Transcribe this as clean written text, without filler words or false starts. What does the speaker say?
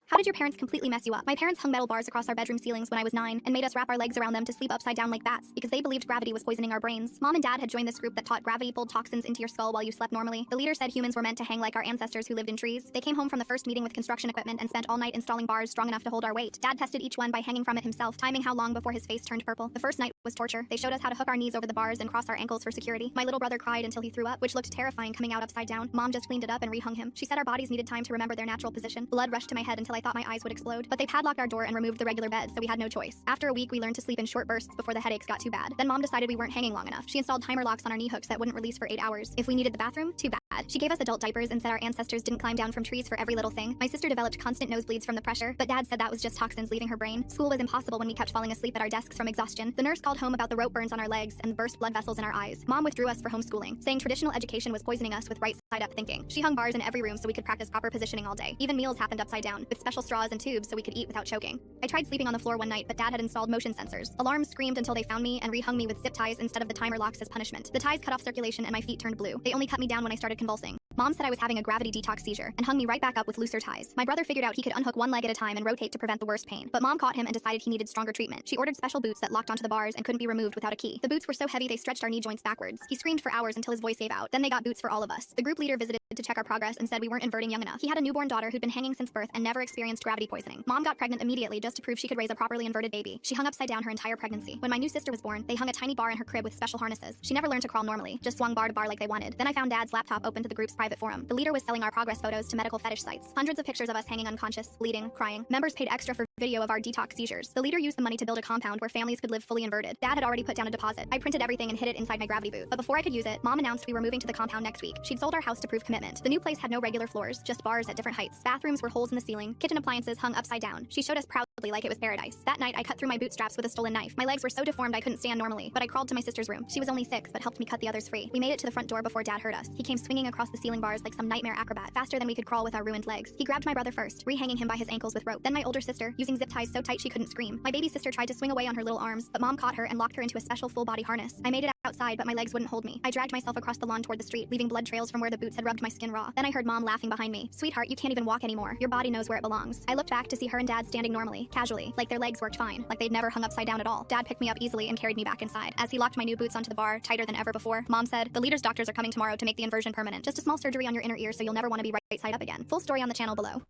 How did your parents completely mess you up? My parents hung metal bars across our bedroom ceilings when I was 9 and made us wrap our legs around them to sleep upside down like bats because they believed gravity was poisoning our brains. Mom and Dad had joined this group that taught gravity pulled toxins into your skull while you slept normally. The leader said humans were meant to hang like our ancestors who lived in trees. They came home from the first meeting with construction equipment and spent all night installing bars strong enough to hold our weight. Dad tested each one by hanging from it himself, timing how long before his face turned purple. The first night was torture. They showed us how to hook our knees over the bars and cross our ankles for security. My little brother cried until he threw up, which looked terrifying coming out upside down. Mom just cleaned it up and rehung him. She said our bodies needed time to remember their natural position. Blood rushed to my head until I thought my eyes would explode. But they padlocked our door and removed the regular bed, so we had no choice. After a week, we learned to sleep in short bursts before the headaches got too bad. Then Mom decided we weren't hanging long enough. She installed timer locks on our knee hooks that wouldn't release for 8 hours. If we needed the bathroom, too bad. She gave us adult diapers and said our ancestors didn't climb down from trees for every little thing. My sister developed constant nosebleeds from the pressure, but Dad said that was just toxins leaving her brain. School was impossible when we kept falling asleep at our desks from exhaustion. The nurse called home about the rope burns on our legs and burst blood vessels in our eyes. Mom withdrew us for homeschooling, saying traditional education was poisoning us with right-side-up thinking. She hung bars in every room so we could practice proper positioning all day. Even meals happened upside down, with special straws and tubes so we could eat without choking. I tried sleeping on the floor one night, but Dad had installed motion sensors. Alarms screamed until they found me and rehung me with zip ties instead of the timer locks as punishment. The ties cut off circulation and my feet turned blue. They only cut me down when I started convulsing. Mom said I was having a gravity detox seizure and hung me right back up with looser ties. My brother figured out he could unhook one leg at a time and rotate to prevent the worst pain, but Mom caught him and decided he needed stronger treatment. She ordered special boots that locked onto the bars and couldn't be removed without a key. The boots were so heavy they stretched our knee joints backwards. He screamed for hours until his voice gave out. Then they got boots for all of us. The group leader visited to check our progress and said we weren't inverting young enough. He had a newborn daughter who'd been hanging since birth and never experienced gravity poisoning. Mom got pregnant immediately just to prove she could raise a properly inverted baby. She hung upside down her entire pregnancy. When my new sister was born, they hung a tiny bar in her crib with special harnesses. She never learned to crawl normally, just swung bar to bar like they wanted. Then I found Dad's laptop open to the group's private forum. The leader was selling our progress photos to medical fetish sites. Hundreds of pictures of us hanging unconscious, bleeding, crying. Members paid extra for video of our detox seizures. The leader used the money to build a compound where families could live fully inverted. Dad had already put down a deposit. I printed everything and hid it inside my gravity boot. But before I could use it, Mom announced we were moving to the compound next week. She'd sold our house to prove commitment. The new place had no regular floors, just bars at different heights. Bathrooms were holes in the ceiling. Kitchen appliances hung upside down. She showed us proudly like it was paradise. That night, I cut through my bootstraps with a stolen knife. My legs were so deformed I couldn't stand normally, but I crawled to my sister's room. She was only 6, but helped me cut the others free. We made it to the front door before Dad heard us. He came swinging across the ceiling bars like some nightmare acrobat, faster than we could crawl with our ruined legs. He grabbed my brother first, rehanging him by his ankles with rope. Then my older sister, using zip ties so tight she couldn't scream. My baby sister tried to swing away on her little arms, but Mom caught her and locked her into a special full-body harness. I made it outside, but my legs wouldn't hold me. I dragged myself across the lawn toward the street, leaving blood trails from where the boots had rubbed my skin raw. Then I heard Mom laughing behind me. "Sweetheart, you can't even walk anymore. Your body knows where it belongs." I looked back to see her and Dad standing normally, casually, like their legs worked fine, like they'd never hung upside down at all. Dad picked me up easily and carried me back inside. As he locked my new boots onto the bar, tighter than ever before, Mom said, "The leader's doctors are coming tomorrow to make the inversion permanent. Just a small surgery on your inner ear so you'll never want to be right side up again." Full story on the channel below.